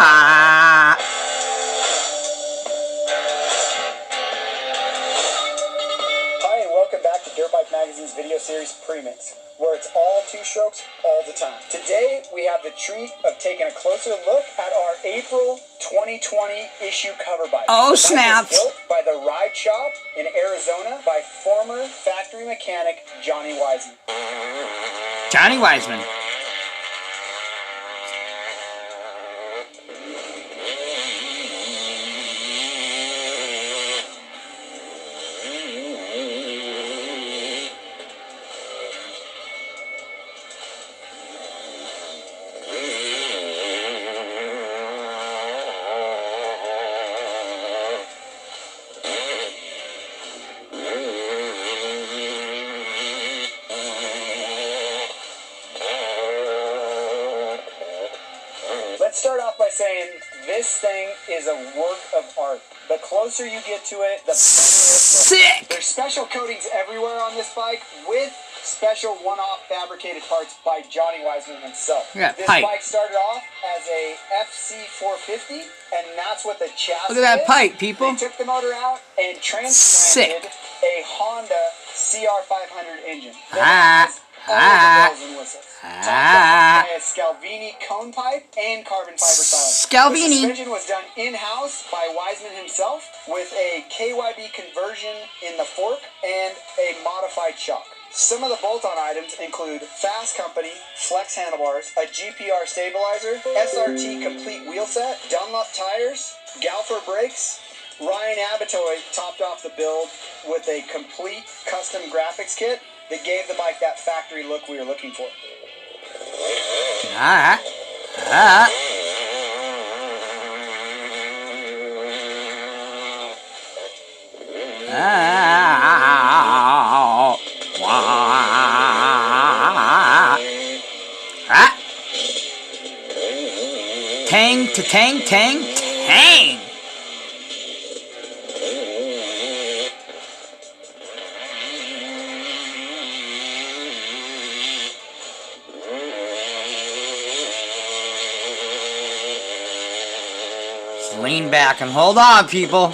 Ah. Hi, and welcome back to Dirt Bike Magazine's video series Premix, where it's all two strokes all the time. Today, we have the treat of taking a closer look at our April 2020 issue cover bike. Oh, The bike snaps. was built by the Ride Shop in Arizona by former factory mechanic Johnny Wiseman. Johnny Wiseman. Let's start off by saying this thing is a work of art. The closer you get to it, the better it looks. Sick. There's special coatings everywhere on this bike with special one-off fabricated parts by Johnny Wiseman himself. Look at that This pipe. bike started off as a FC450, and that's what the chassis Look at that is. pipe, people. They took the motor out and transplanted Sick. a Honda CR500 engine. Ah. All Ah. the bells and whistles. Topped Ah. off by a Scalvini cone pipe and carbon fiber styling. Scalvini. The suspension was done in-house by Wiseman himself with a KYB conversion in the fork and a modified shock. Some of the bolt-on items include Fast Company flex handlebars, a GPR stabilizer, SRT complete wheel set, Dunlop tires, Galfer brakes. Ryan Abitoy topped off the build with a complete custom graphics kit that gave the bike that factory look we were looking for. Ah. Ah. Ah. Ah. Tang to tang tang tang. Just lean back and hold on, people.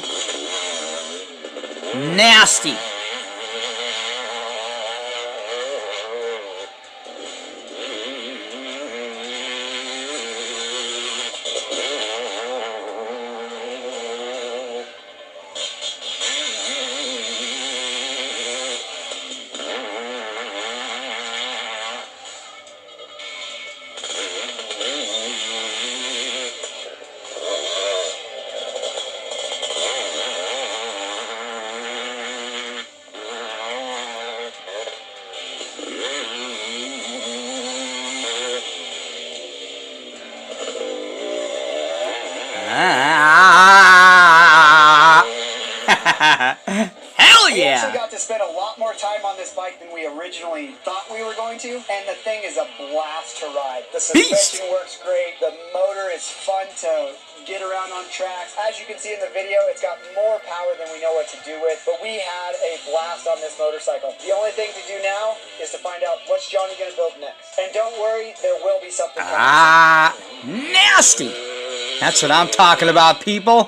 Nasty. Ah. Hell We yeah! actually got to spend a lot more time on this bike than we originally thought we were going to, and the thing is a blast to ride. The suspension works great, the motor is fun to get around on tracks. As you can see in the video, it's got more power than we know what to do with, but we had a blast on this motorcycle. The only thing to do now is to find out what's Johnny going to build next. And don't worry, there will be something coming. Ah, nasty! That's what I'm talking about, people.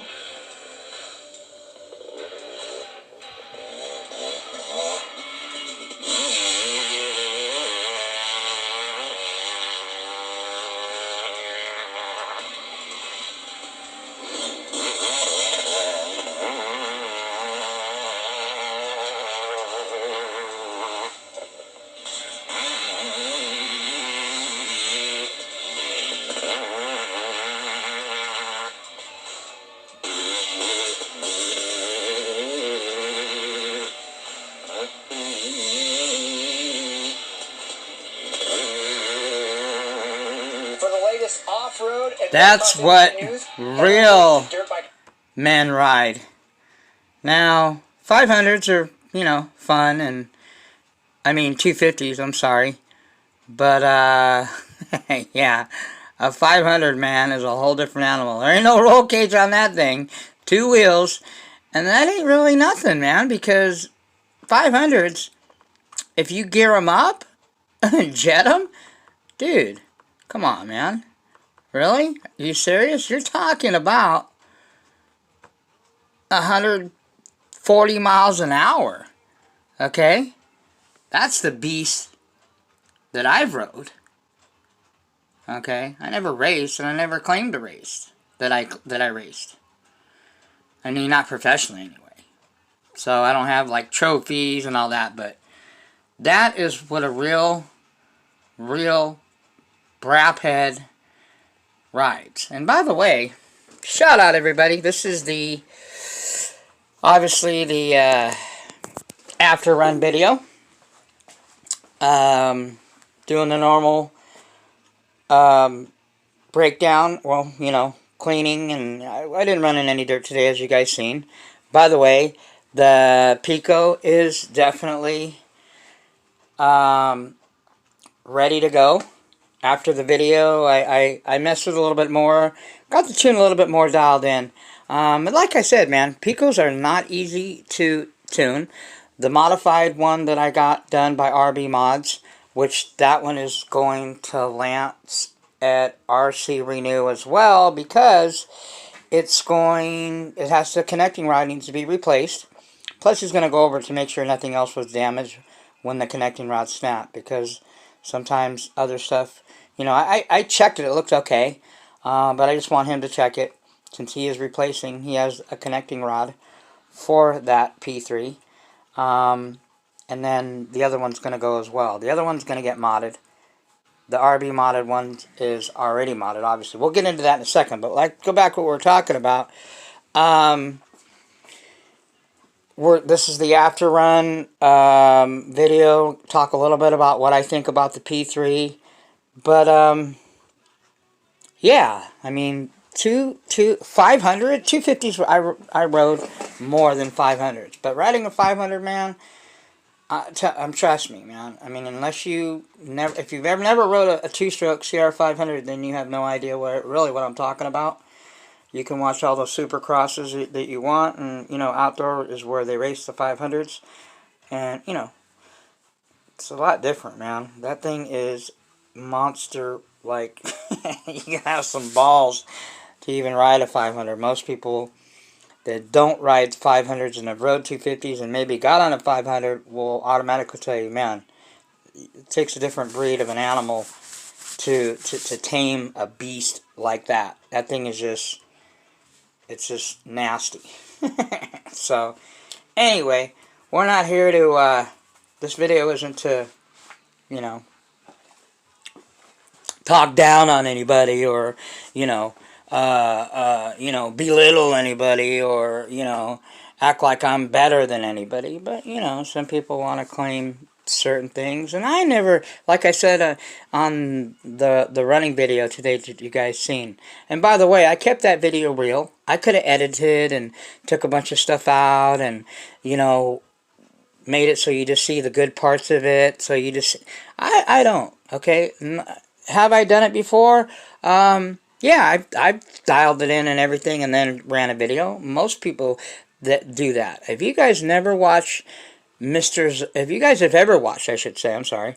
Off-road and That's what real men ride. Now, 500s are, you know, fun, and I mean 250s, I'm sorry. But, yeah, a 500, man, is a whole different animal. There ain't no roll cage on that thing. 2 wheels, and that ain't really nothing, man, because 500s, if you gear them up, jet them, dude, Come on, man. Really? Are you serious? You're talking about 140 miles an hour. Okay? That's the beast that I've rode. Okay? I never raced, and I never claimed to race that I raced. I mean, not professionally anyway. So I don't have like trophies and all that, but that is what a real braphead rides. And by the way, shout out everybody. This is obviously the after run video. Doing the normal breakdown. Well, you know, cleaning, and I didn't run in any dirt today, as you guys seen. By the way, the Pico is definitely ready to go. After the video, I messed with it a little bit more. Got the tune a little bit more dialed in. But like I said, man, Picos are not easy to tune. The modified one that I got done by RB Mods, which that one is going to Lance at RC Renew as well, because it has the connecting rod needs to be replaced. Plus he's going to go over to make sure nothing else was damaged when the connecting rod snapped, because sometimes other stuff, you know, I checked it, it looked okay, but I just want him to check it, since he is replacing, he has a connecting rod for that P3, and then the other one's going to go as well. The other one's going to get modded. The RB modded one is already modded, obviously. We'll get into that in a second, but like, go back to what we're talking about. This is the after run video. Talk a little bit about what I think about the P3. But, yeah, I mean, 500, 250s, I rode more than 500s. But riding a 500, man, trust me, man. I mean, if you've never rode a two-stroke CR500, then you have no idea really what I'm talking about. You can watch all those supercrosses that you want, and, you know, outdoor is where they race the 500s. And, you know, it's a lot different, man. That thing is monster, like, you have some balls to even ride a 500. Most people that don't ride 500s and have rode 250s and maybe got on a 500 will automatically tell you, man, it takes a different breed of an animal to tame a beast like that. That thing is just, it's just nasty. So, anyway, we're not here to, this video isn't to, you know, talk down on anybody, or, you know, belittle anybody, or, you know, act like I'm better than anybody. But, you know, some people want to claim certain things, and I never, like I said on the running video today that you guys seen. And by the way, I kept that video real. I could have edited and took a bunch of stuff out, and, you know, made it so you just see the good parts of it. So you just, I don't, okay? Have I done it before? Yeah, I've dialed it in and everything and then ran a video. Most people that do that. If you guys never watch if you guys have ever watched, I should say, I'm sorry,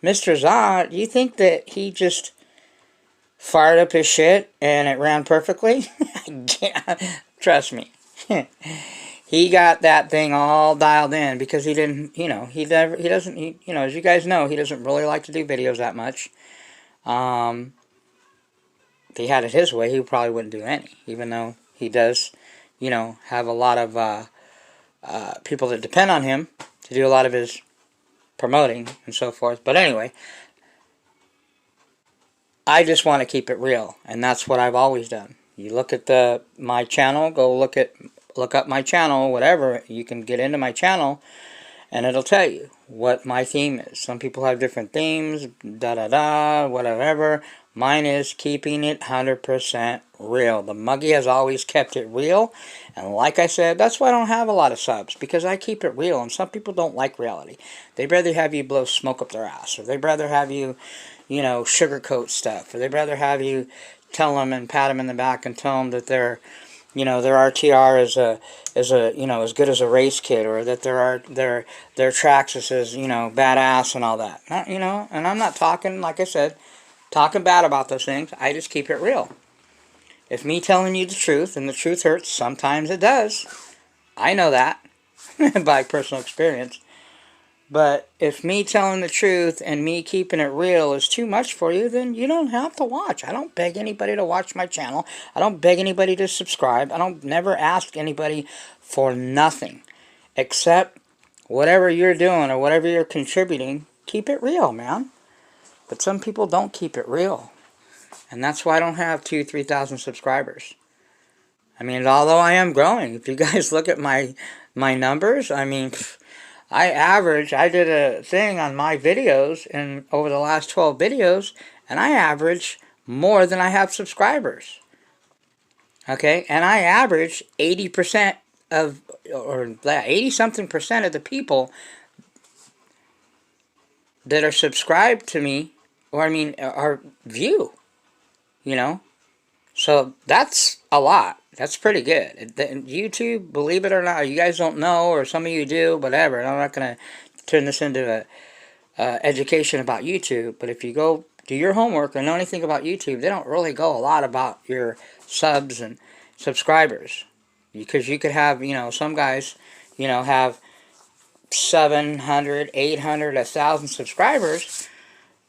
Mr. Zod, you think that he just fired up his shit and it ran perfectly? Trust me. He got that thing all dialed in, because he didn't, you know, you know, as you guys know, he doesn't really like to do videos that much. If he had it his way, he probably wouldn't do any, even though he does, you know, have a lot of people that depend on him to do a lot of his promoting and so forth. But anyway, I just want to keep it real, and that's what I've always done. You look at my channel, go look up my channel, whatever, you can get into my channel, and it'll tell you what my theme is. Some people have different themes, whatever. Mine is keeping it 100% real. The Muggy has always kept it real, and like I said, that's why I don't have a lot of subs, because I keep it real, and some people don't like reality. They'd rather have you blow smoke up their ass, or they'd rather have you, you know, sugarcoat stuff, or they'd rather have you tell them and pat them in the back and tell them that they're, you know, their RTR is you know, as good as a race kit, or that their Traxxas is, you know, badass and all that. You know, and I'm not talking, like I said, talking bad about those things. I just keep it real. If me telling you the truth, and the truth hurts, sometimes it does. I know that by personal experience. But if me telling the truth and me keeping it real is too much for you, then you don't have to watch. I don't beg anybody to watch my channel. I don't beg anybody to subscribe. I don't never ask anybody for nothing. Except whatever you're doing or whatever you're contributing, keep it real, man. But some people don't keep it real. And that's why I don't have 2,000, 3,000 subscribers. I mean, although I am growing, if you guys look at my numbers, I mean, I did a thing on my videos and over the last 12 videos, and I average more than I have subscribers. Okay, and I average 80% of, or 80 something percent of the people that are subscribed to me, or I mean, are view, you know. So that's a lot. That's pretty good. YouTube, believe it or not, you guys don't know, or some of you do, whatever. I'm not going to turn this into a education about YouTube, but if you go do your homework or know anything about YouTube, they don't really go a lot about your subs and subscribers. Because you could have, you know, some guys, you know, have 700, 800, 1,000 subscribers.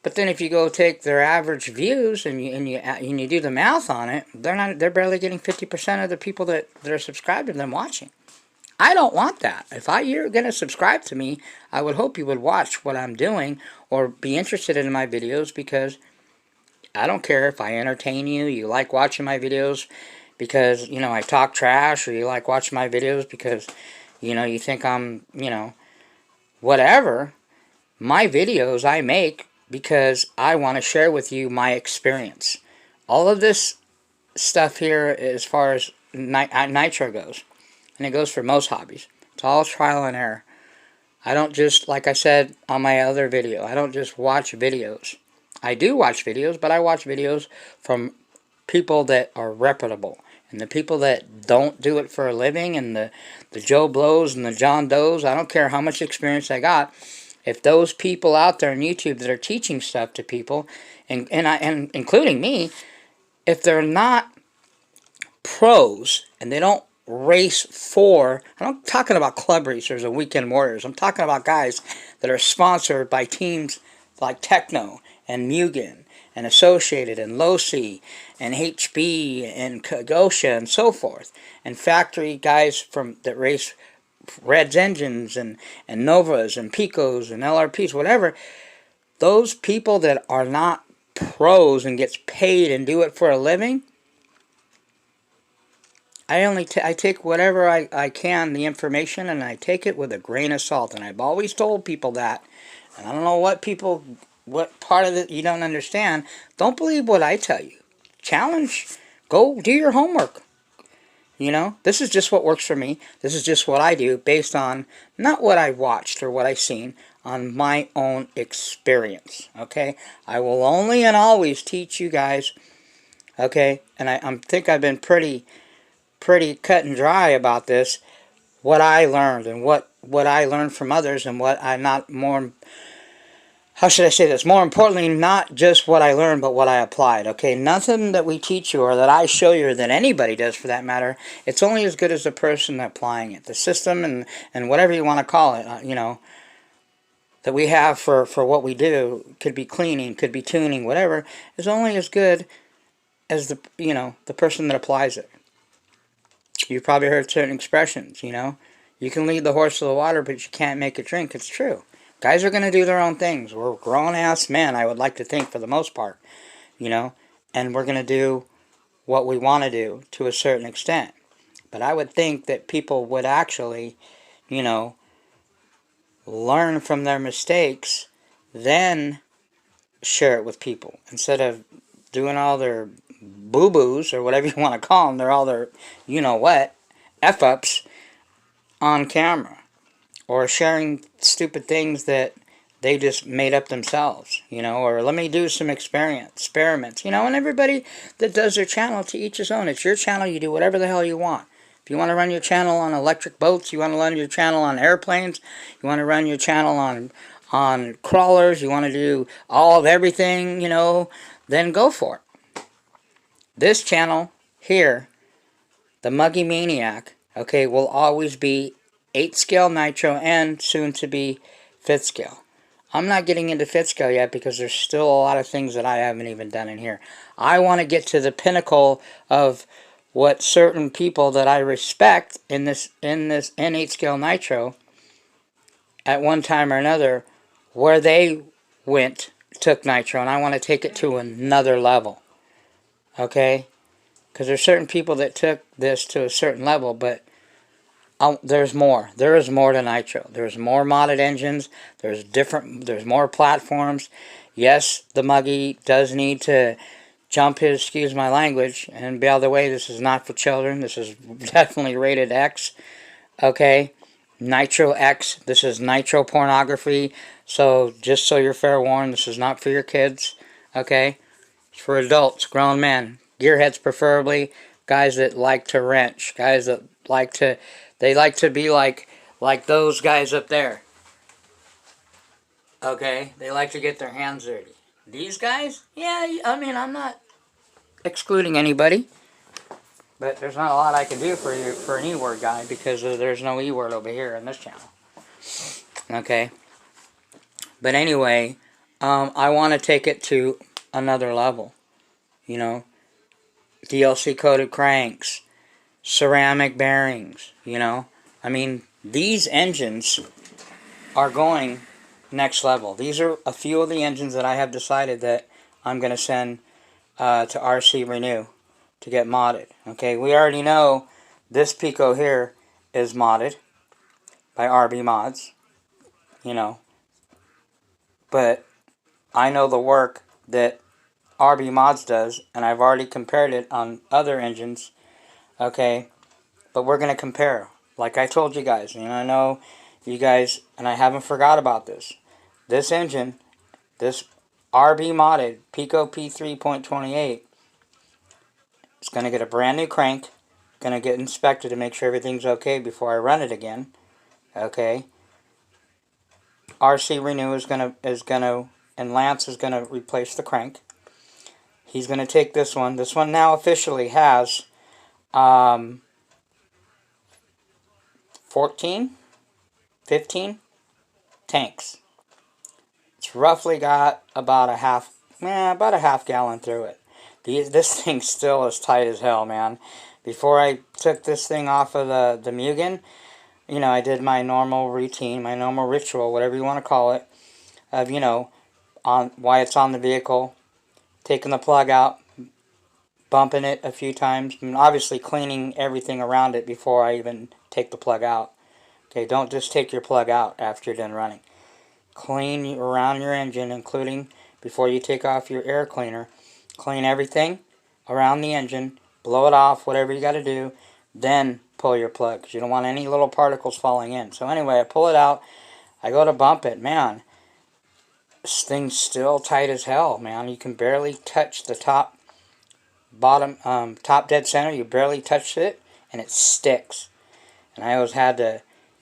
But then if you go take their average views and you do the math on it, they're barely getting 50% of the people that are subscribed to them watching. I don't want that. If you're going to subscribe to me, I would hope you would watch what I'm doing or be interested in my videos, because I don't care if I entertain you, you like watching my videos because, you know, I talk trash, or you like watching my videos because, you know, you think I'm, you know, whatever. My videos I make because I want to share with you my experience. All of this stuff here, as far as nitro goes, and it goes for most hobbies, it's all trial and error. I don't just, like I said on my other video, I don't just watch videos. I do watch videos, but I watch videos from people that are reputable. And the people that don't do it for a living, and the Joe Blows and the John Does, I don't care how much experience I got. If those people out there on YouTube that are teaching stuff to people, and including me, if they're not pros and they don't race for, I'm not talking about club racers or weekend warriors, I'm talking about guys that are sponsored by teams like Techno and Mugen and Associated and Losi and HB and Kagosha and so forth, and factory guys that race Red's engines and Novas and Picos and LRPs, whatever. Those people that are not pros and gets paid and do it for a living, I take whatever I can, the information, and I take it with a grain of salt. And I've always told people that. And I don't know what part of it you don't understand. Don't believe what I tell you. Challenge. Go do your homework. You know, this is just what works for me. This is just what I do based on not what I watched or what I've seen, on my own experience. Okay? I will only and always teach you guys. Okay? And I think I've been pretty cut and dry about this. What I learned and what I learned from others, and what I not more... How should I say this? More importantly, not just what I learned, but what I applied. Okay, nothing that we teach you or that I show you, or that anybody does for that matter, it's only as good as the person applying it. The system and whatever you want to call it, you know, that we have for what we do, could be cleaning, could be tuning, whatever, is only as good as the, you know, the person that applies it. You've probably heard certain expressions, you know. You can lead the horse to the water, but you can't make it drink. It's true. Guys are going to do their own things. We're grown-ass men, I would like to think, for the most part, you know, and we're going to do what we want to do to a certain extent. But I would think that people would actually, you know, learn from their mistakes, then share it with people, instead of doing all their boo-boos, or whatever you want to call them. They're all their, you know what, F-ups on camera, or sharing stupid things that they just made up themselves, you know, or let me do some experiments, you know. And everybody that does their channel, to each his own. It's your channel, you do whatever the hell you want. If you want to run your channel on electric boats, you want to run your channel on airplanes, you want to run your channel on crawlers, you want to do all of everything, you know, then go for it. This channel here, the Muggy Maniac, okay, will always be 8th scale nitro and soon to be 5th scale. I'm not getting into 5th scale yet because there's still a lot of things that I haven't even done in here. I want to get to the pinnacle of what certain people that I respect in this 8th scale nitro at one time or another, where they took nitro, and I want to take it to another level. Okay? Because there's certain people that took this to a certain level, but there's more. There is more to nitro. There's more modded engines. There's more platforms. Yes, the Muggy does need to jump his, excuse my language, and by the way, this is not for children. This is definitely rated X. Okay? Nitro X. This is nitro pornography. So, just so you're fair warned, this is not for your kids. Okay? It's for adults, grown men. Gearheads preferably. Guys that like to wrench. Guys that like to... They like to be like those guys up there. Okay? They like to get their hands dirty. These guys? Yeah, I mean, I'm not excluding anybody. But there's not a lot I can do for you, for an E-word guy, because there's no E-word over here in this channel. Okay? But anyway, I want to take it to another level. You know? DLC-coated cranks. Ceramic bearings. You know? I mean, these engines are going next level. These are a few of the engines that I have decided that I'm going to send to RC Renew to get modded. Okay, we already know this Pico here is modded by RB Mods, you know, but I know the work that RB Mods does, and I've already compared it on other engines, okay, but we're going to compare, like I told you guys, and I know you guys, and I haven't forgot about this. This engine, this RB modded Pico P3.28, it's going to get a brand new crank, going to get inspected to make sure everything's okay before I run it again. Okay. RC Renew is going to, and Lance is going to replace the crank. He's going to take this one. This one now officially has 14, 15 tanks. It's roughly got about a half gallon through it. This thing still is tight as hell, man. Before I took this thing off of the Mugen, you know, I did my normal routine, my normal ritual, whatever you want to call it, of, you know, why it's on the vehicle, taking the plug out, bumping it a few times, and obviously cleaning everything around it before I even take the plug out. Okay, don't just take your plug out after you're done running. Clean around your engine, including before you take off your air cleaner. Clean everything around the engine, blow it off, whatever you got to do, then pull your plug, because you don't want any little particles falling in. So anyway, I pull it out, I go to bump it, man, this thing's still tight as hell, man. You can barely touch the top dead center, you barely touch it, and it sticks. And I always had to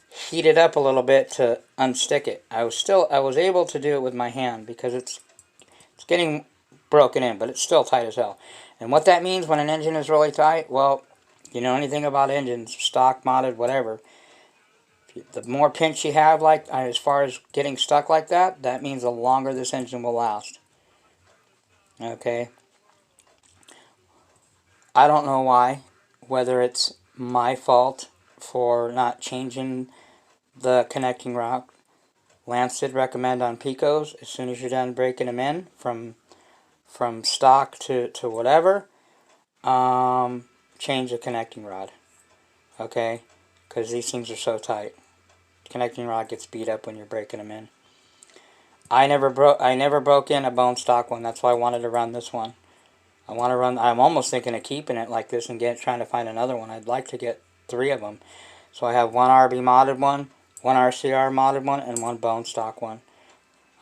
heat it up a little bit to unstick it. I was able to do it with my hand, because it's getting broken in, but it's still tight as hell. And what that means when an engine is really tight, well, you know anything about engines, stock, modded, whatever, the more pinch you have, like as far as getting stuck like that, that means the longer this engine will last. Okay? I don't know why, whether it's my fault for not changing the connecting rod. Lance did recommend on Picos, as soon as you're done breaking them in, from stock to whatever, change the connecting rod. Okay? Because these things are so tight. The connecting rod gets beat up when you're breaking them in. I never broke in a bone stock one. That's why I wanted to run this one. I'm almost thinking of keeping it like this and trying to find another one. I'd like to get 3 of them. So I have one RB modded one RCR modded one, and one bone stock one.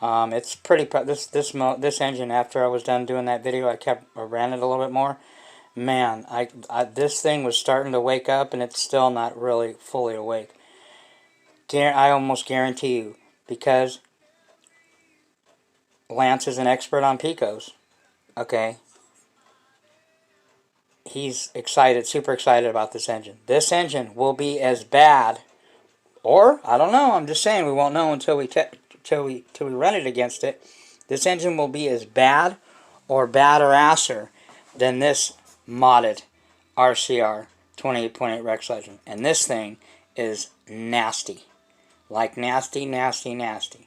It's pretty. This engine, after I was done doing that video, I ran it a little bit more. Man, this thing was starting to wake up, and it's still not really fully awake. I almost guarantee you, because Lance is an expert on Picos. okay, he's excited, super excited about this engine. This engine will be as bad, or I don't know. I'm just saying we won't know until we run it against it. This engine will be as bad or badder asser than this modded RCR 28.8 Rex Legend. And this thing is nasty. Like nasty, nasty, nasty.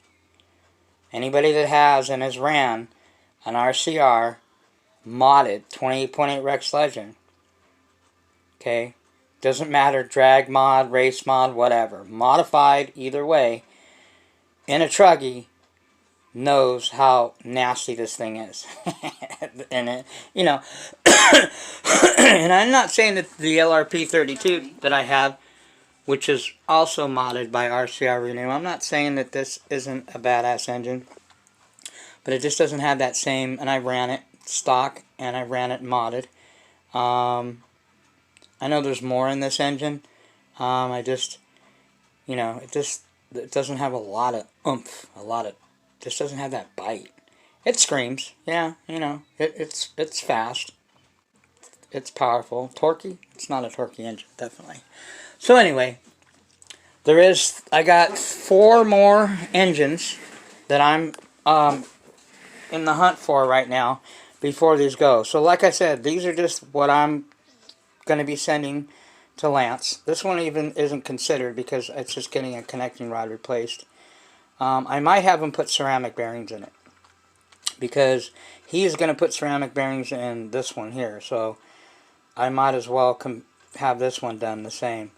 Anybody that has and has ran an RCR modded 28.8 Rex Legend, okay, doesn't matter, drag mod, race mod, whatever, modified either way, in a truggy, knows how nasty this thing is. And it, you know, and I'm not saying that the LRP 32 that I have, which is also modded by RCR Renew, I'm not saying that this isn't a badass engine, but it just doesn't have that same, and I ran it stock and I ran it modded. I know there's more in this engine. I just, you know, it doesn't have a lot of oomph, just doesn't have that bite. It screams, yeah, you know, it's fast, it's powerful, torquey. It's not a torquey engine, definitely. So anyway, I got 4 more engines that I'm in the hunt for right now before these go. So like I said, these are just what I'm going to be sending to Lance. This one even isn't considered because it's just getting a connecting rod replaced. I might have him put ceramic bearings in it because he's going to put ceramic bearings in this one here. So I might as well have this one done the same.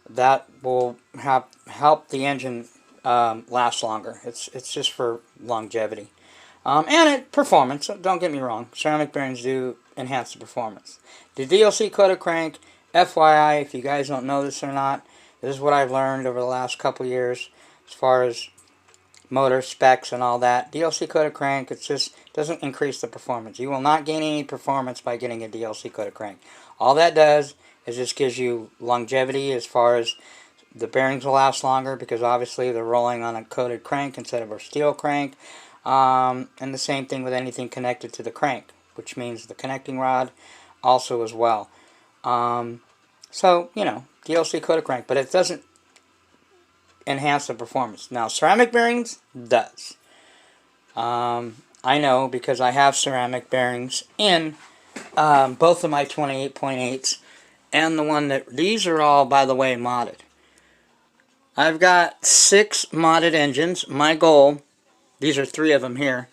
That will help the engine last longer. It's just for longevity. And performance, don't get me wrong. Ceramic bearings do enhance the performance. The DLC coated crank, FYI, if you guys don't know this or not, this is what I've learned over the last couple years as far as motor specs and all that. DLC coated crank, it just doesn't increase the performance. You will not gain any performance by getting a DLC coated crank. All that does is just gives you longevity as far as the bearings will last longer because obviously they're rolling on a coated crank instead of a steel crank. And the same thing with anything connected to the crank, which means the connecting rod also as well. So, you know, DLC coated crank, but it doesn't enhance the performance. Now, ceramic bearings does. I know because I have ceramic bearings in both of my 28.8s and the one that, these are all, by the way, modded. I've got 6 modded engines. My goal, these are 3 of them here.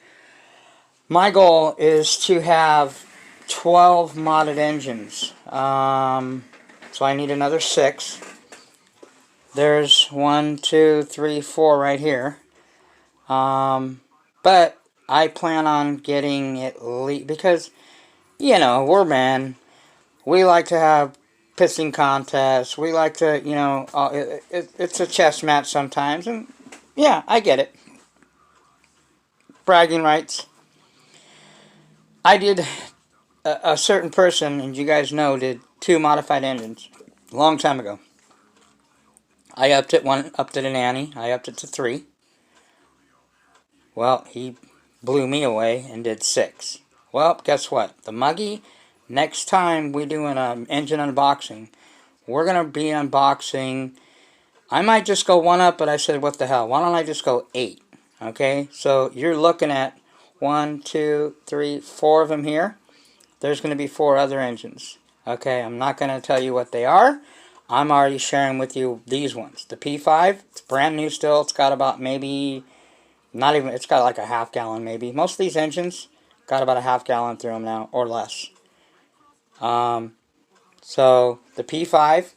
My goal is to have 12 modded engines. So I need another 6. There's 1, 2, 3, 4 right here. But I plan on getting at least, because, you know, we're men. We like to have pissing contests. We like to, you know, it's a chess match sometimes. And yeah, I get it. Bragging rights. I did, a certain person, and you guys know, did 2 modified engines a long time ago. I upped it a nanny. I upped it to 3. Well, he blew me away and did 6. Well, guess what? The Muggy, next time we do an engine unboxing, we're going to be unboxing, I might just go 1 up, but I said, what the hell? Why don't I just go 8? Okay, so you're looking at 1, 2, 3, 4 of them here. There's going to be 4 other engines. Okay, I'm not going to tell you what they are. I'm already sharing with you these ones. The P5, it's brand new still. It's got about maybe, not even, it's got like a half gallon maybe. Most of these engines got about a half gallon through them now, or less. So, the P5,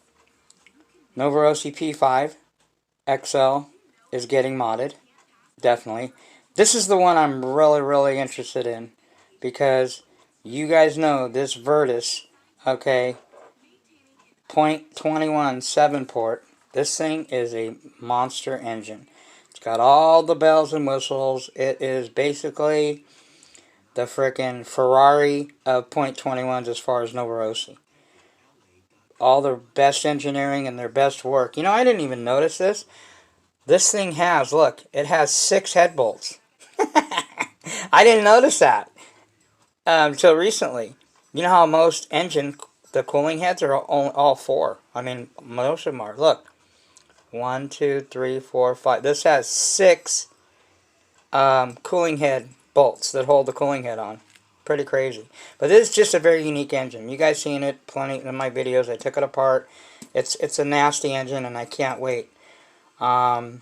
Novorossi P5 XL is getting modded. Definitely. This is the one I'm really, really interested in. Because you guys know this Virtus, okay, .21 7-port. This thing is a monster engine. It's got all the bells and whistles. It is basically the frickin' Ferrari of .21s as far as Novorossi. All their best engineering and their best work. You know, I didn't even notice this. This thing has, look, it has 6 head bolts. I didn't notice that. So recently, you know how most the cooling heads are all four. I mean, most of them are. Look, 1, 2, 3, 4, 5. This has 6 cooling head bolts that hold the cooling head on. Pretty crazy. But this is just a very unique engine. You guys seen it plenty in my videos. I took it apart. It's a nasty engine, and I can't wait to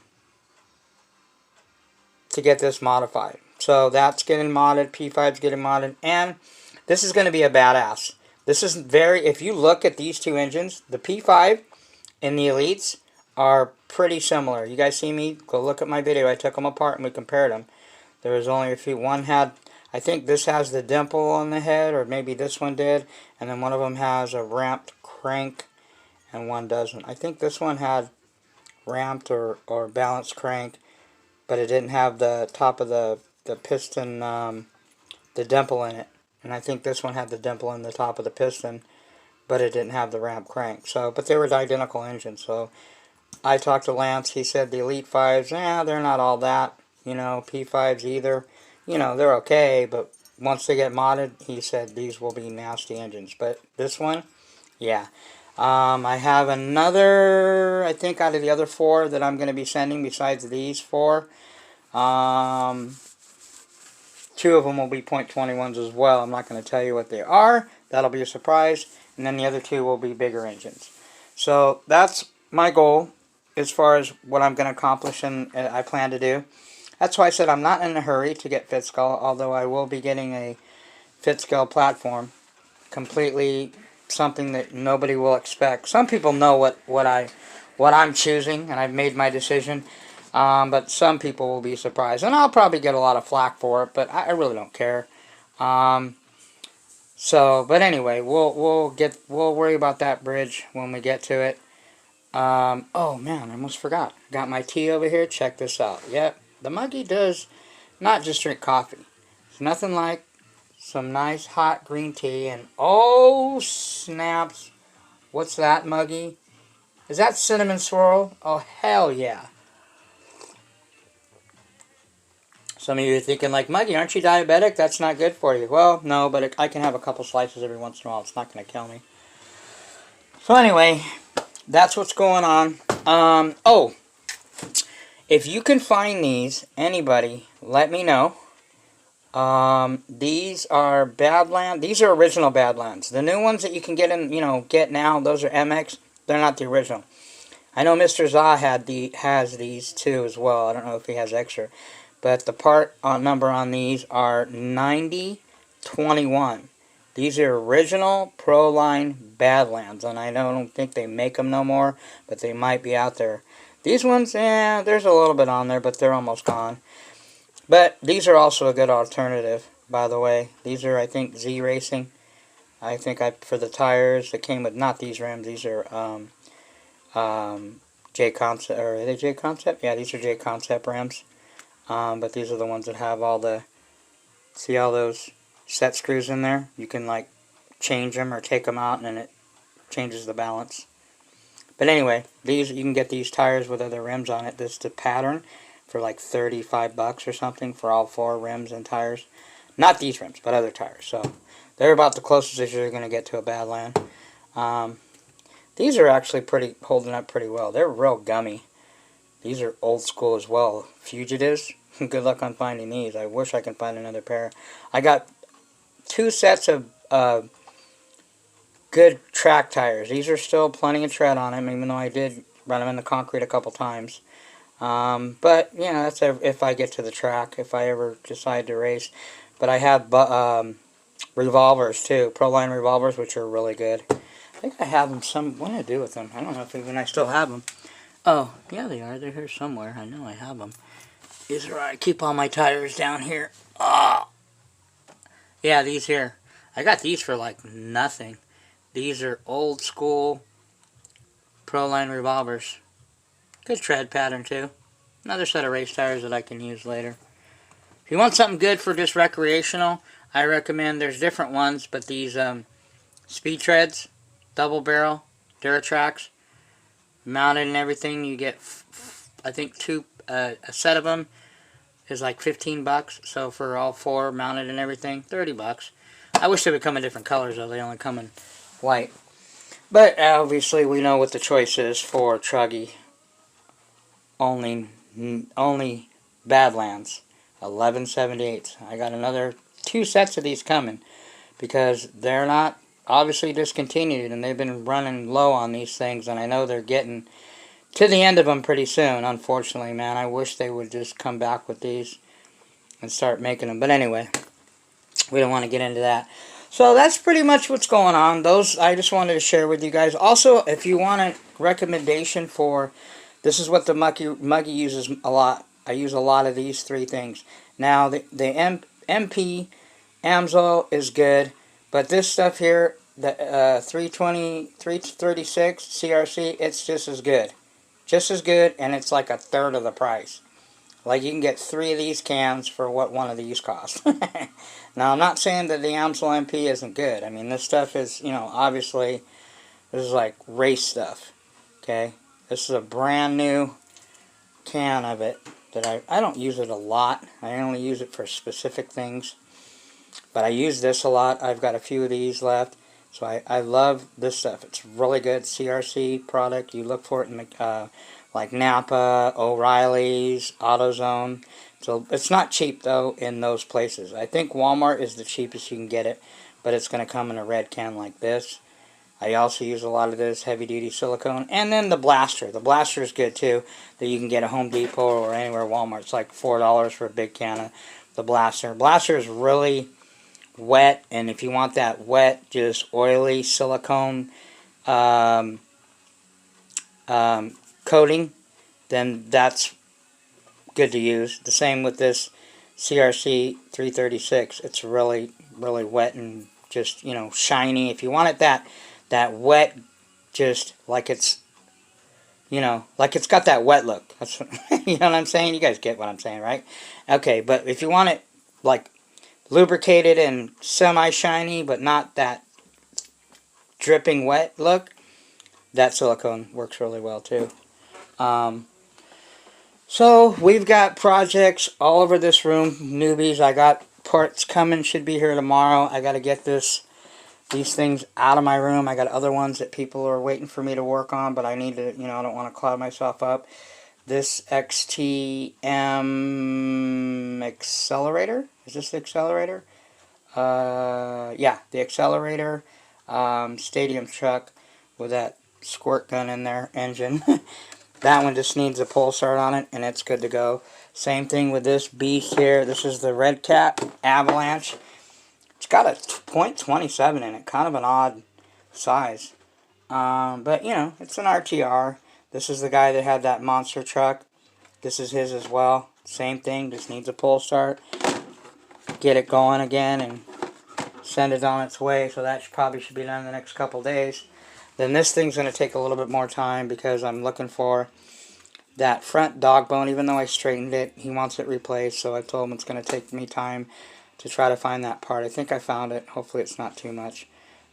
get this modified. So that's getting modded. P5's getting modded, and this is going to be a badass. This is very. If you look at these two engines, the P5 and the Elites are pretty similar. You guys see me? Go look at my video. I took them apart and we compared them. There was only a few. One had, I think this has the dimple on the head, or maybe this one did, and then one of them has a ramped crank, and one doesn't. I think this one had ramped or balanced crank, but it didn't have the top of the piston, the dimple in it. And I think this one had the dimple in the top of the piston, but it didn't have the ramp crank. So, but they were identical engines. So I talked to Lance. He said the Elite 5s, they're not all that. You know, P5s either. You know, they're okay, but once they get modded, he said these will be nasty engines. But this one, yeah. I have another, I think out of the other 4 that I'm going to be sending besides these 4. 2 of them will be .21s as well. I'm not going to tell you what they are. That'll be a surprise. And then the other 2 will be bigger engines. So that's my goal as far as what I'm going to accomplish and I plan to do. That's why I said I'm not in a hurry to get FitSkull, although I will be getting a FitSkull platform. Completely something that nobody will expect. Some people know what I'm choosing, and I've made my decision. But some people will be surprised, and I'll probably get a lot of flack for it, but I really don't care. But anyway, we'll worry about that bridge when we get to it. Oh man, I almost forgot. Got my tea over here. Check this out. Yep, the Muggy does not just drink coffee. It's nothing like some nice hot green tea, and oh snaps, what's that, Muggy? Is that cinnamon swirl? Oh hell yeah. Some of you are thinking like, Muggy, aren't you diabetic? That's not good for you. Well, no, but I can have a couple slices every once in a while. It's not going to kill me. So anyway, that's what's going on. Oh, if you can find these, anybody, let me know. These are Badlands. These are original Badlands. The new ones that you can get now, those are MX. They're not the original. I know Mr. Za has these too as well. I don't know if he has extra. But the part number on these are 9021. These are original Proline Badlands, and I don't think they make them no more, but they might be out there. These ones, there's a little bit on there, but they're almost gone. But these are also a good alternative, by the way. These are, I think, Z Racing. I think for the tires that came with, not these rims, these are J Concept, or are they J Concept? Yeah, these are J Concept rims. But these are the ones that have all the, see all those set screws in there? You can like change them or take them out and then it changes the balance. But anyway, these, you can get these tires with other rims on it. This is the pattern for like $35 or something for all 4 rims and tires. Not these rims, but other tires. So they're about the closest that you're going to get to a Badland. These are actually holding up pretty well. They're real gummy. These are old school as well. Fugitives. Good luck on finding these. I wish I could find another pair. I got 2 sets of good track tires. These are still plenty of tread on them, even though I did run them in the concrete a couple times. But, that's if I get to the track, if I ever decide to race. But I have revolvers, too. Proline revolvers, which are really good. I think I have them what do I do with them? I don't know if even I still have them. Oh, yeah, they are. They're here somewhere. I know I have them. These are where I keep all my tires down here. Oh. Yeah, these here. I got these for like nothing. These are old school Proline revolvers. Good tread pattern too. Another set of race tires that I can use later. If you want something good for just recreational, I recommend, there's different ones, but these speed treads, double barrel, Duratrax, mounted and everything. You get, I think, a set of them is like $15. So for all 4 mounted and everything, $30. I wish they would come in different colors, though. They only come in white. But obviously, we know what the choice is for Truggy. Only Badlands. 1178. I got another 2 sets of these coming because they're not obviously discontinued, and they've been running low on these things, and I know they're getting to the end of them pretty soon. Unfortunately, man, I wish they would just come back with these and start making them. But anyway, we don't want to get into that. So that's pretty much what's going on. Those I just wanted to share with you guys. Also, if you want a recommendation for, this is what the Muggy uses a lot. I use a lot of these 3 things. Now, the MP Amsoil is good, but this stuff here, the 336 CRC, it's just as good. Just as good, and it's like a third of the price. Like, you can get 3 of these cans for what one of these costs. Now, I'm not saying that the Amsoil MP isn't good. I mean, this stuff is, you know, obviously, this is like race stuff. Okay? This is a brand new can of it that I don't use it a lot. I only use it for specific things. But I use this a lot. I've got a few of these left. So I love this stuff. It's really good CRC product. You look for it in like Napa, O'Reilly's, AutoZone. So it's not cheap though in those places. I think Walmart is the cheapest you can get it, but it's going to come in a red can like this. I also use a lot of this heavy duty silicone. And then the blaster. The blaster is good too, that you can get at Home Depot or anywhere Walmart. It's like $4 for a big can of the blaster. Blaster is really wet, and if you want that wet, just oily silicone coating, then that's good to use. The same with this CRC 336. It's really, really wet and just, you know, shiny. If you want it that wet, just like it's, you know, like it's got that wet look. That's you know what I'm saying? You guys get what I'm saying, right? Okay, but if you want it like lubricated and semi-shiny, but not that dripping wet look, that silicone works really well too. So we've got projects all over this room, newbies. I got parts coming, should be here tomorrow. I got to get these things out of my room. I got other ones that people are waiting for me to work on, but I need to, you know, I don't want to cloud myself up. This XTM accelerator, is this the accelerator? Yeah, the accelerator, stadium truck with that squirt gun in there, engine. That one just needs a pull start on it, and it's good to go. Same thing with this beast here. This is the Red Cat Avalanche. It's got a .27 in it, kind of an odd size. But, you know, it's an RTR. This is the guy that had that monster truck. This is his as well. Same thing, just needs a pull start. Get it going again and send it on its way. So that probably should be done in the next couple days. Then this thing's going to take a little bit more time because I'm looking for that front dog bone. Even though I straightened it, he wants it replaced. So I told him it's going to take me time to try to find that part. I think I found it. Hopefully it's not too much.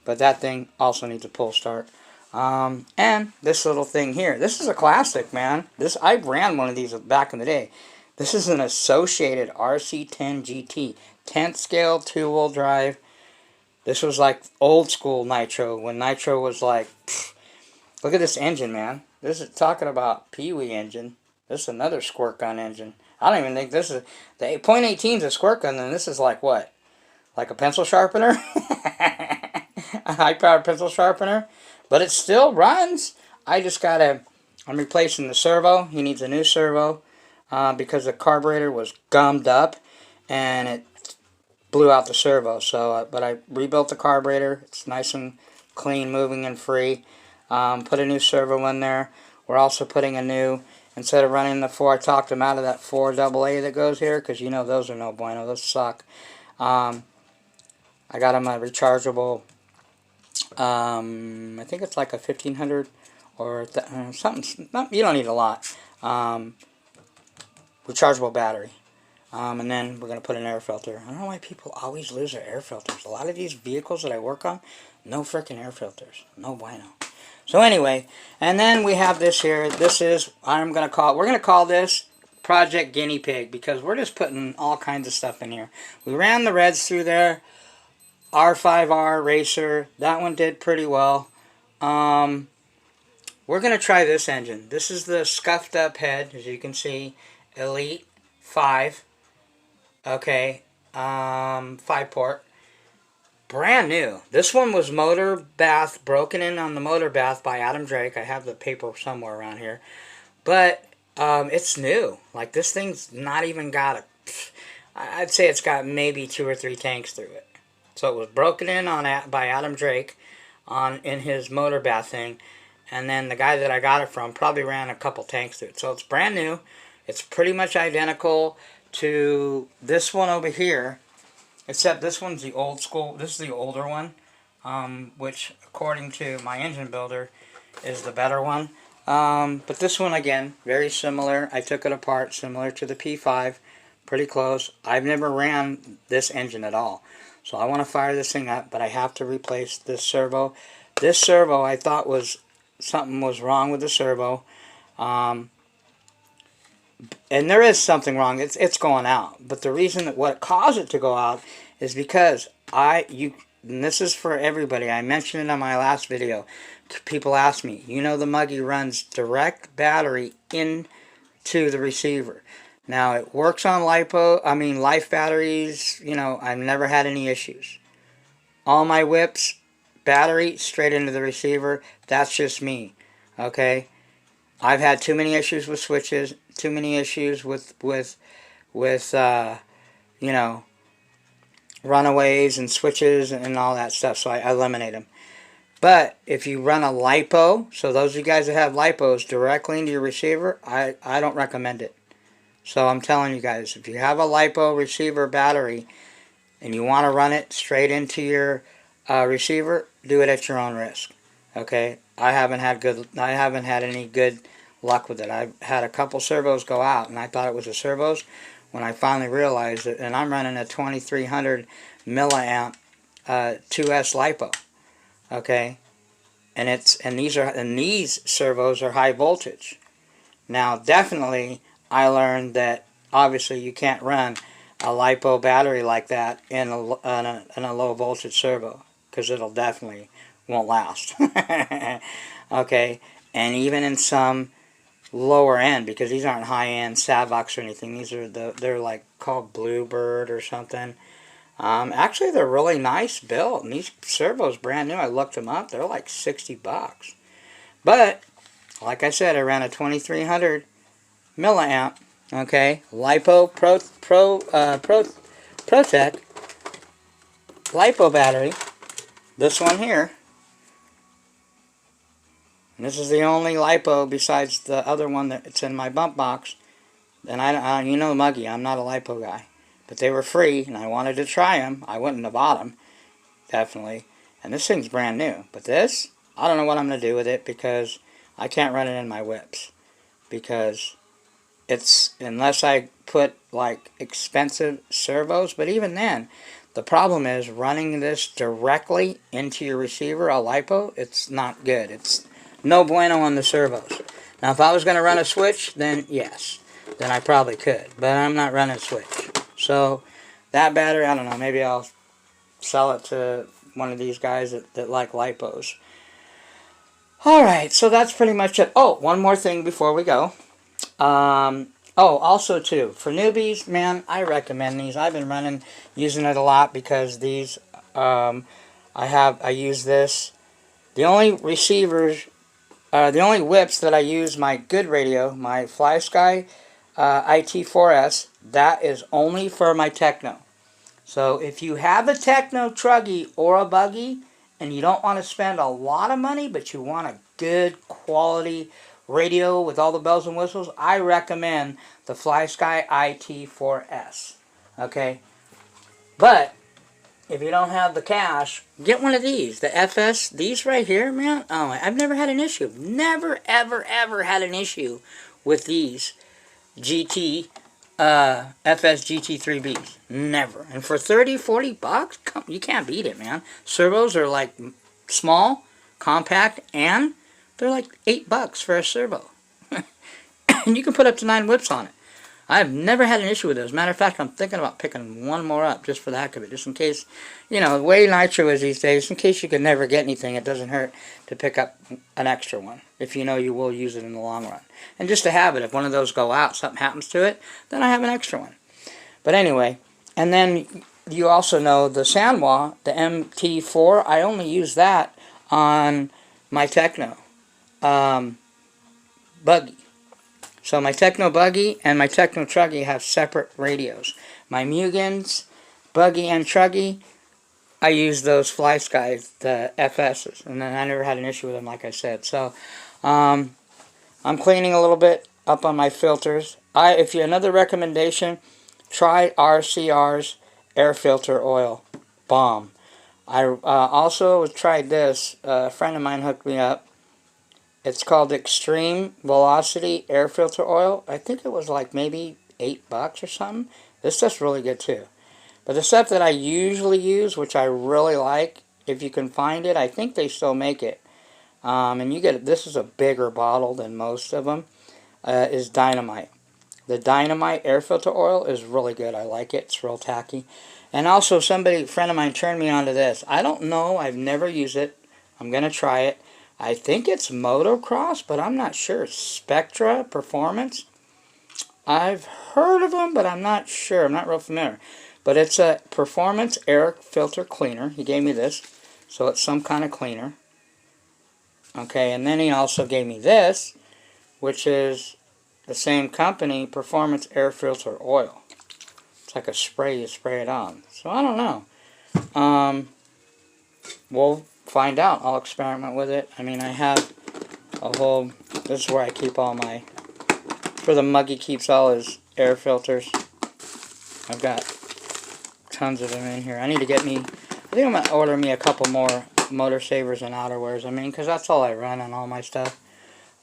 But that thing also needs a pull start. And this little thing here. This is a classic, man. I ran one of these back in the day. This is an Associated RC10 GT. 10th scale, 2-wheel drive. This was like old school nitro, when nitro was like, pfft. Look at this engine, man. This is talking about Pee-wee engine. This is another squirt gun engine. I don't even think this is, the .18 is a squirt gun, and this is like what? Like a pencil sharpener? A high-powered pencil sharpener? But it still runs. I'm replacing the servo. He needs a new servo because the carburetor was gummed up, and it blew out the servo. So, but I rebuilt the carburetor. It's nice and clean, moving and free. Put a new servo in there. We're also putting a new, instead of running the 4, I talked him out of that 4 AA that goes here, because you know those are no bueno. Those suck. I got him a rechargeable, I think it's like a 1500 or something. You don't need a lot. Rechargeable battery. And then we're going to put an air filter. I don't know why people always lose their air filters. A lot of these vehicles that I work on, no freaking air filters. No bueno. So anyway, and then we have this here. This is, we're going to call this Project Guinea Pig, because we're just putting all kinds of stuff in here. We ran the reds through there. R5R Racer. That one did pretty well. We're going to try this engine. This is the scuffed up head, as you can see. Elite 5. Okay. 5-port. Brand new. This one was motor bath, broken in on the motor bath by Adam Drake. I have the paper somewhere around here. But it's new. Like, this thing's not even got a... I'd say it's got maybe 2 or 3 tanks through it. So it was broken in by Adam Drake in his motor bath thing. And then the guy that I got it from probably ran a couple tanks through it. So it's brand new. It's pretty much identical to this one over here. Except this one's the old school. This is the older one. Which, according to my engine builder, is the better one. But this one, again, very similar. I took it apart, similar to the P5. Pretty close. I've never ran this engine at all. So I want to fire this thing up, but I have to replace this servo. This servo, I thought something was wrong with the servo. And there is something wrong. It's going out. But the reason that what caused it to go out is because and this is for everybody. I mentioned it on my last video. People ask me, the Muggy runs direct battery into the receiver. Now, it works on life batteries. I've never had any issues. All my whips, battery straight into the receiver. That's just me. Okay? I've had too many issues with switches, too many issues with runaways and switches and all that stuff, so I eliminate them. But if you run a LiPo, so those of you guys that have LiPos directly into your receiver, I don't recommend it. So I'm telling you guys, if you have a LiPo receiver battery and you want to run it straight into your receiver, do it at your own risk. Okay? I haven't had any good luck with it. I've had a couple servos go out, and I thought it was the servos when I finally realized it. And I'm running a 2300 milliamp 2S LiPo. Okay, and these servos are high voltage. Now, definitely, I learned that obviously you can't run a LiPo battery like that in a low voltage servo, because it'll definitely won't last. Okay, and even in some lower end, because these aren't high end Savox or anything. These are they're like called Bluebird or something. Actually, they're really nice built, and these servos brand new. I looked them up; they're like $60. But like I said, I ran a 2300 milliamp, okay, LiPo Protec LiPo battery. This one here. And this is the only LiPo besides the other one that's in my bump box. And Muggy, I'm not a LiPo guy. But they were free, and I wanted to try them. I wouldn't have bought them, definitely. And this thing's brand new. But this, I don't know what I'm going to do with it, because I can't run it in my whips. Because unless I put, like, expensive servos. But even then, the problem is running this directly into your receiver, a LiPo, it's not good. It's no bueno on the servos. Now, if I was going to run a switch, then yes. Then I probably could. But I'm not running a switch. So, that battery, I don't know, maybe I'll sell it to one of these guys that like LiPos. Alright, so that's pretty much it. Oh, one more thing before we go. Also too, for newbies, man, I recommend these. I've been using it a lot, because these, I use this. The only receivers, the only whips that I use, my good radio, my FlySky IT4S, that is only for my Techno. So if you have a Techno truggy or a buggy, and you don't want to spend a lot of money, but you want a good quality radio with all the bells and whistles, I recommend the FlySky IT4S. Okay? But if you don't have the cash, get one of these. The FS, these right here, man, oh, I've never had an issue. Never, ever, ever had an issue with these FS GT3Bs. Never. And for 30, 40 bucks, you can't beat it, man. Servos are like small, compact, and they're like $8 for a servo. And you can put up to 9 whips on it. I've never had an issue with those. Matter of fact, I'm thinking about picking one more up just for the heck of it, just in case, you know, the way nitro is these days, in case you can never get anything, it doesn't hurt to pick up an extra one, if you know you will use it in the long run. And just to have it, if one of those go out, something happens to it, then I have an extra one. But anyway, and then you also know the Sanwa, the MT4, I only use that on my Techno buggy. So my Techno buggy and my Techno truggy have separate radios. My Mugens, buggy and truggy, I use those Fly Skies, the FSs, and then I never had an issue with them, like I said. So I'm cleaning a little bit up on my filters. If you another recommendation, try RCR's air filter oil, bomb. I also tried this. A friend of mine hooked me up. It's called Extreme Velocity Air Filter Oil. I think it was like maybe $8 or something. This stuff's really good too. But the stuff that I usually use, which I really like, if you can find it, I think they still make it. And you get this is a bigger bottle than most of them. Is Dynamite. The Dynamite air filter oil is really good. I like it. It's real tacky. And also, a friend of mine turned me onto this. I don't know. I've never used it. I'm gonna try it. I think it's motocross, but I'm not sure. Spectra Performance. I've heard of them, but I'm not sure. I'm not real familiar. But it's a performance air filter cleaner. He gave me this, so it's some kind of cleaner. Okay, and then he also gave me this, which is the same company, Performance Air Filter Oil. It's like a spray, you spray it on. So I don't know. We'll find out. I'll experiment with it. I mean, I have a whole, this is where I keep all my, where the muggy keeps all his air filters. I've got tons of them in here. I need to get me, I think I'm going to order me a couple more motor savers and outerwears. I mean, because that's all I run on all my stuff.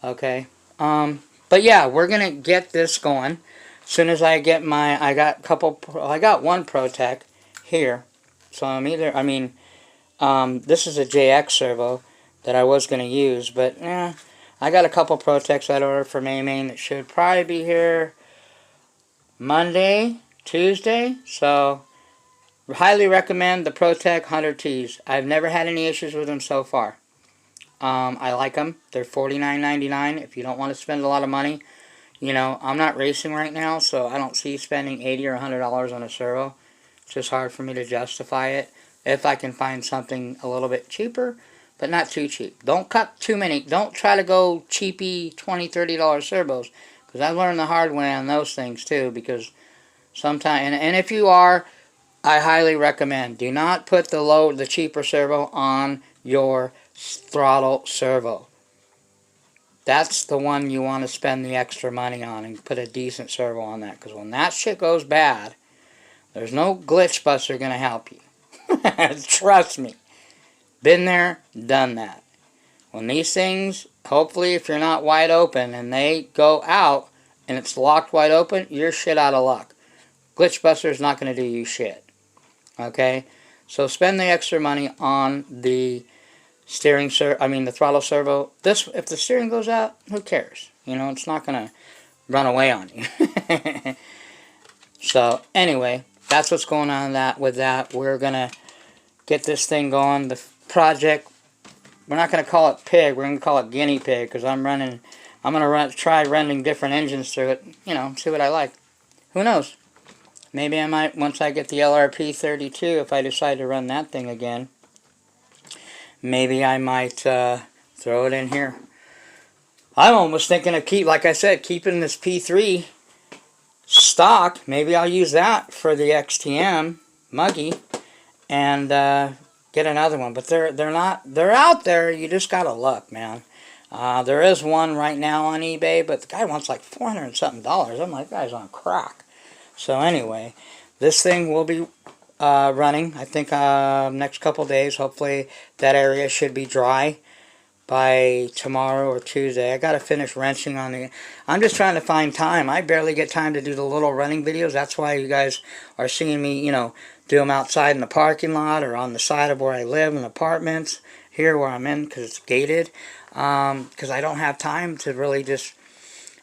Okay. But yeah, we're going to get this going. As soon as I get my, I got one ProTech here. So this is a JX servo that I was going to use, but I got a couple ProTechs I'd ordered from Maine that should probably be here Monday, Tuesday. So highly recommend the ProTech 100Ts. I've never had any issues with them so far. I like them. They're $49.99 if you don't want to spend a lot of money. You know, I'm not racing right now, so I don't see spending $80 or $100 on a servo. It's just hard for me to justify it. If I can find something a little bit cheaper, but not too cheap. Don't cut too many. Don't try to go cheapy $20, $30 servos, because I learned the hard way on those things too, because sometimes, and if you are, I highly recommend, do not put the cheaper servo on your throttle servo. That's the one you want to spend the extra money on and put a decent servo on that, because when that shit goes bad, there's no glitch buster going to help you. Trust me. Been there, done that. When these things, hopefully if you're not wide open and they go out and it's locked wide open, you're shit out of luck. Glitch buster is not going to do you shit. Okay? So spend the extra money on the the throttle servo. If the steering goes out, who cares? You know, it's not going to run away on you. So anyway, that's what's going on with that. We're going to get this thing going. The project, we're not going to call it pig. We're going to call it guinea pig, because I'm going to try running different engines through it. You know, see what I like. Who knows? Maybe I might, once I get the LRP 32, if I decide to run that thing again, maybe I might throw it in here. I'm almost thinking of like I said, keeping this P3 stock. Maybe I'll use that for the XTM muggy and get another one. But they're out there. You just gotta look, man. There is one right now on eBay, but the guy wants like $400 and something. I'm like, that guy's on crack. So anyway, this thing will be running, I think, next couple days. Hopefully that area should be dry by tomorrow or Tuesday. I gotta finish wrenching on the... I'm just trying to find time. I barely get time to do the little running videos. That's why you guys are seeing me, you know, do them outside in the parking lot or on the side of where I live in apartments. Here where I'm in, because it's gated. Because I don't have time to really just...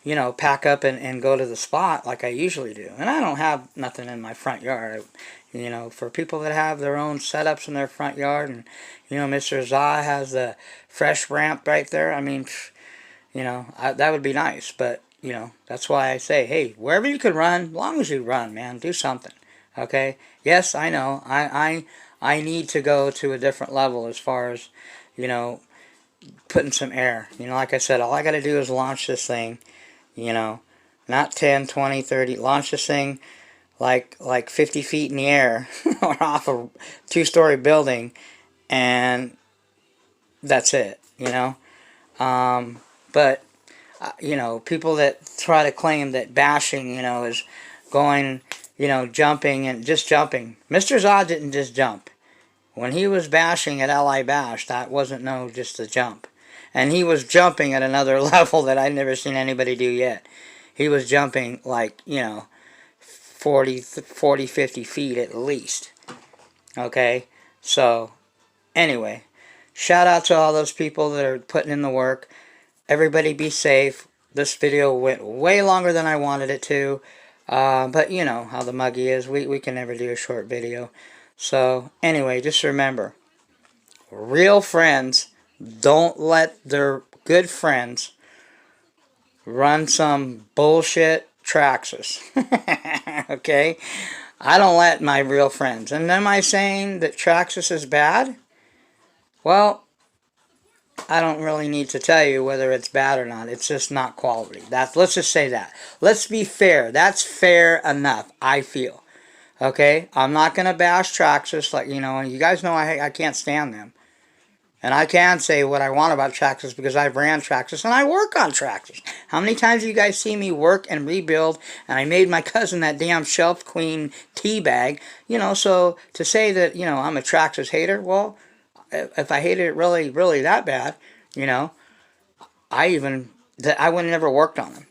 you know, pack up and go to the spot like I usually do. And I don't have nothing in my front yard. You know, for people that have their own setups in their front yard, and, you know, Mr. Zah has the fresh ramp right there. I mean, you know, that would be nice. But, you know, that's why I say, hey, wherever you can run, as long as you run, man, do something. Okay? Yes, I know. I need to go to a different level as far as, you know, putting some air. You know, like I said, all I got to do is launch this thing, you know, not 10, 20, 30. Launch this thing like 50 feet in the air or off a two-story building, and that's it, you know. But, you know, people that try to claim that bashing, you know, is going, you know, jumping and just jumping. Mr. Zod didn't just jump. When he was bashing at LI Bash, that wasn't no just a jump. And he was jumping at another level that I'd never seen anybody do yet. He was jumping like, you know, 40, 50 feet at least. Okay? So, anyway, shout out to all those people that are putting in the work. Everybody be safe. This video went way longer than I wanted it to. But you know how the muggy is. We can never do a short video. So, anyway, just remember, real friends don't let their good friends run some bullshit Traxxas. Okay? I don't let my real friends. And am I saying that Traxxas is bad? Well, I don't really need to tell you whether it's bad or not. It's just not quality. Let's just say that. Let's be fair. That's fair enough, I feel. Okay? I'm not going to bash Traxxas. Like, you know, and you guys know I can't stand them. And I can say what I want about Traxxas because I've ran Traxxas and I work on Traxxas. How many times do you guys see me work and rebuild, and I made my cousin that damn Shelf Queen tea bag? You know, so to say that, you know, I'm a Traxxas hater, well, if I hated it really, really that bad, you know, I would have never worked on them.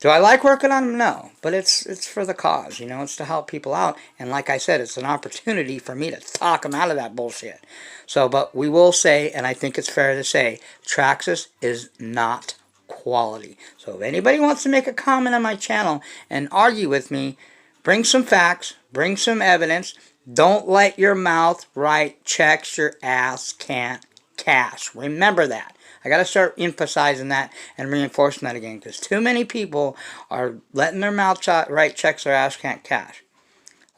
Do I like working on them? No. But it's for the cause, you know. It's to help people out. And like I said, it's an opportunity for me to talk them out of that bullshit. So, but we will say, and I think it's fair to say, Traxxas is not quality. So if anybody wants to make a comment on my channel and argue with me, bring some facts, bring some evidence. Don't let your mouth write checks your ass can't cash. Remember that. I got to start emphasizing that and reinforcing that again, because too many people are letting their mouth write checks their ass can't cash.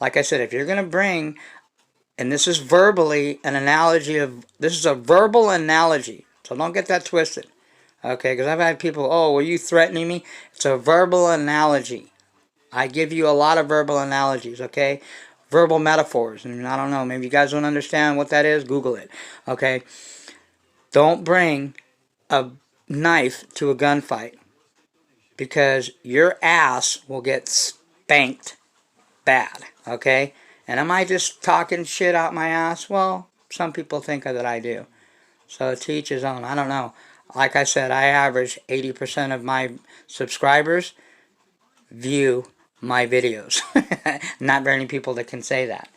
Like I said, if you're going to bring, and this is verbally an analogy of, this is a verbal analogy, so don't get that twisted. Okay, because I've had people, oh, were you threatening me? It's a verbal analogy. I give you a lot of verbal analogies, okay? Verbal metaphors, and I don't know, maybe you guys don't understand what that is, Google it, okay? Don't bring a knife to a gunfight, because your ass will get spanked bad, okay? And am I just talking shit out my ass? Well, some people think that I do. So to each his own. I don't know. Like I said, I average 80% of my subscribers view my videos. Not very many people that can say that.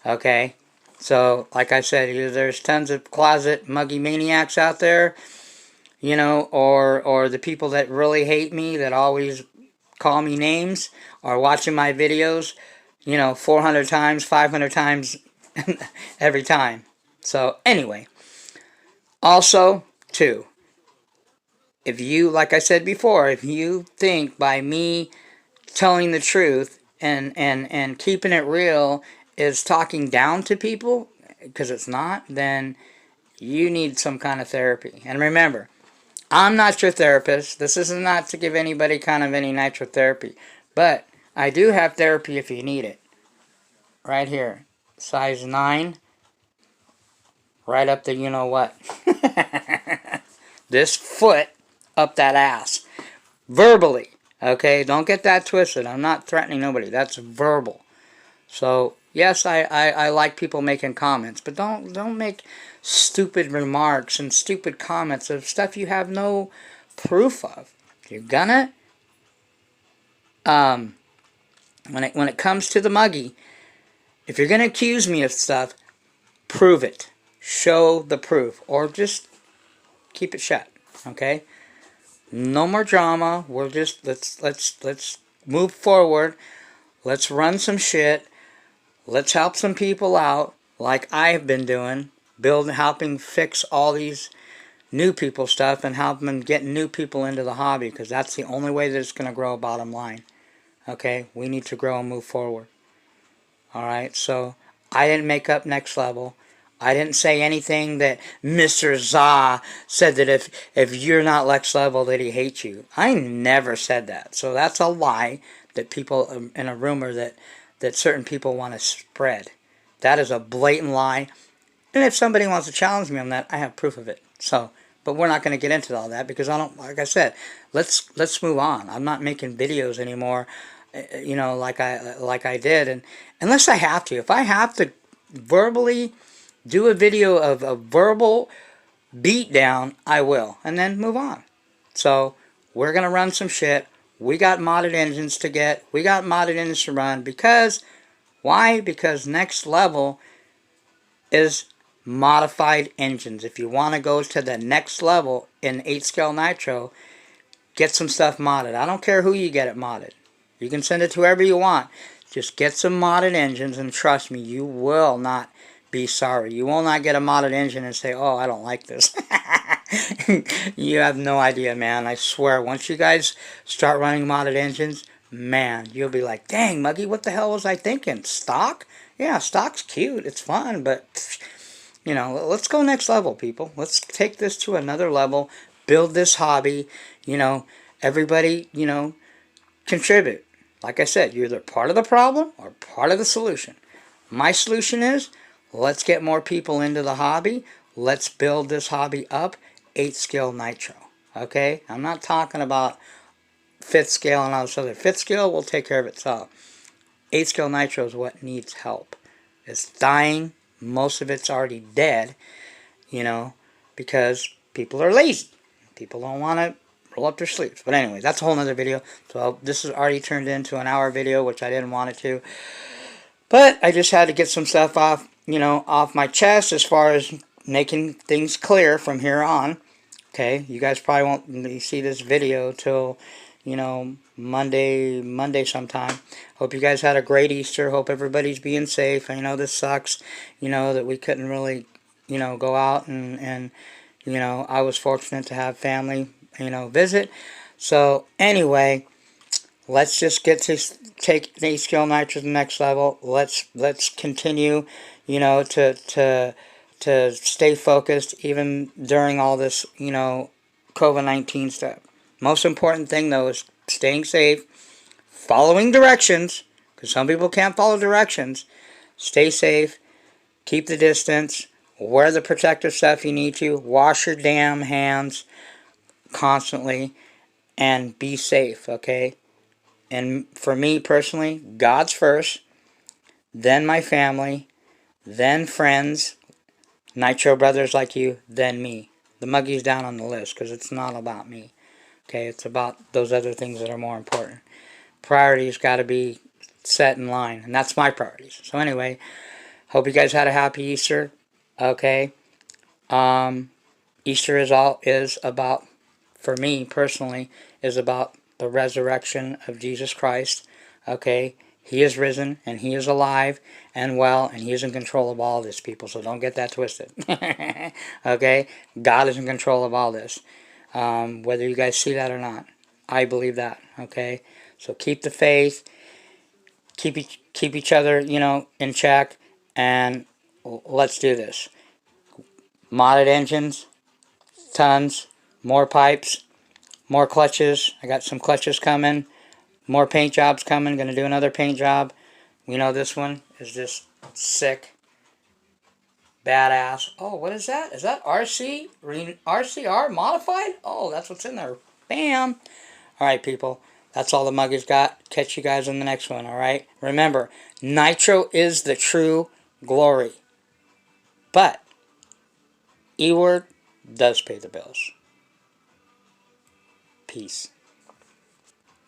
Okay? So, like I said, there's tons of closet muggy maniacs out there, you know, or the people that really hate me, that always call me names, are watching my videos, you know, 400 times, 500 times every time. So, anyway. Also, too, if you, like I said before, if you think by me telling the truth and keeping it real is talking down to people, because it's not, then you need some kind of therapy. And remember, I'm not your therapist. This is not to give anybody kind of any nitro therapy. But I do have therapy if you need it. Right here. Size 9. Right up the you-know-what. This foot up that ass. Verbally. Okay? Don't get that twisted. I'm not threatening nobody. That's verbal. So, yes, I like people making comments. But don't make stupid remarks and stupid comments of stuff you have no proof of. If you're gonna, when it comes to the muggy, if you're gonna accuse me of stuff, prove it. Show the proof, or just keep it shut. Okay. No more drama. We're just let's move forward. Let's run some shit. Let's help some people out, like I've been doing, helping fix all these new people stuff and helping get new people into the hobby, because that's the only way that it's going to grow. Bottom line, okay? We need to grow and move forward. All right. So I didn't make up Next Level. I didn't say anything that Mr. Za said that if you're not Next Level that he hates you. I never said that. So that's a lie that people, in a rumor that certain people want to spread. That is a blatant lie. And if somebody wants to challenge me on that, I have proof of it. So, but we're not going to get into all that because I don't, like I said, let's move on. I'm not making videos anymore, you know, like I did, and unless I have to. If I have to verbally do a video of a verbal beatdown, I will, and then move on. So, we're going to run some shit. We got modded engines to get. We got modded engines to run because, why? Because Next Level is modified engines. If you want to go to the next level in 8 scale nitro, get some stuff modded. I don't care who you get it modded. You can send it to whoever you want. Just get some modded engines, and trust me, you will not be sorry. You will not get a modded engine and say, oh, I don't like this. You have no idea, man. I swear, once you guys start running modded engines, man, you'll be like, dang, Muggy, what the hell was I thinking? Stock? Yeah, stock's cute. It's fun, but, you know, let's go next level, people. Let's take this to another level. Build this hobby. You know, everybody, you know, contribute. Like I said, you're either part of the problem or part of the solution. My solution is, let's get more people into the hobby. Let's build this hobby up 8 scale nitro. Okay? I'm not talking about 5th scale and all this other. 5th scale will take care of itself. 8 scale nitro is what needs help. It's dying. Most of it's already dead, you know, because people are lazy. People don't want to roll up their sleeves. But anyway, that's a whole nother video. So this has already turned into an hour video, which I didn't want it to. But I just had to get some stuff off, you know, off my chest as far as making things clear from here on. Okay, you guys probably won't see this video till, you know, Monday sometime. Hope you guys had a great Easter. Hope everybody's being safe. I know this sucks, you know, that we couldn't really, you know, go out and you know, I was fortunate to have family, you know, visit. So anyway, let's just get to take the skill nitro to the next level. Let's continue, you know, to stay focused even during all this, you know, COVID-19 stuff. Most important thing though is staying safe, following directions, because some people can't follow directions. Stay safe, keep the distance, wear the protective stuff you need to, wash your damn hands constantly, and be safe, okay? And for me personally, God's first, then my family, then friends, Nitro brothers like you, then me. The Muggy's down on the list because it's not about me. Okay, it's about those other things that are more important. Priorities got to be set in line, and that's my priorities. So anyway, hope you guys had a happy Easter. Okay, Easter is about, for me personally, is about the resurrection of Jesus Christ. Okay, He is risen, and He is alive and well, and He is in control of all this, people, so don't get that twisted. Okay, God is in control of all this, whether you guys see that or not. I believe that. Okay, so keep the faith, keep each other, you know, in check, and let's do this. Modded engines, tons, more pipes, more clutches. I got some clutches coming, more paint jobs coming. Gonna do another paint job. We know this one is just sick, badass. Oh, what is that? Is that RCR modified? Oh, that's what's in there. Bam. All right, people. That's all the Muggy's got. Catch you guys in the next one. All right. Remember, nitro is the true glory, but E-word does pay the bills. Peace.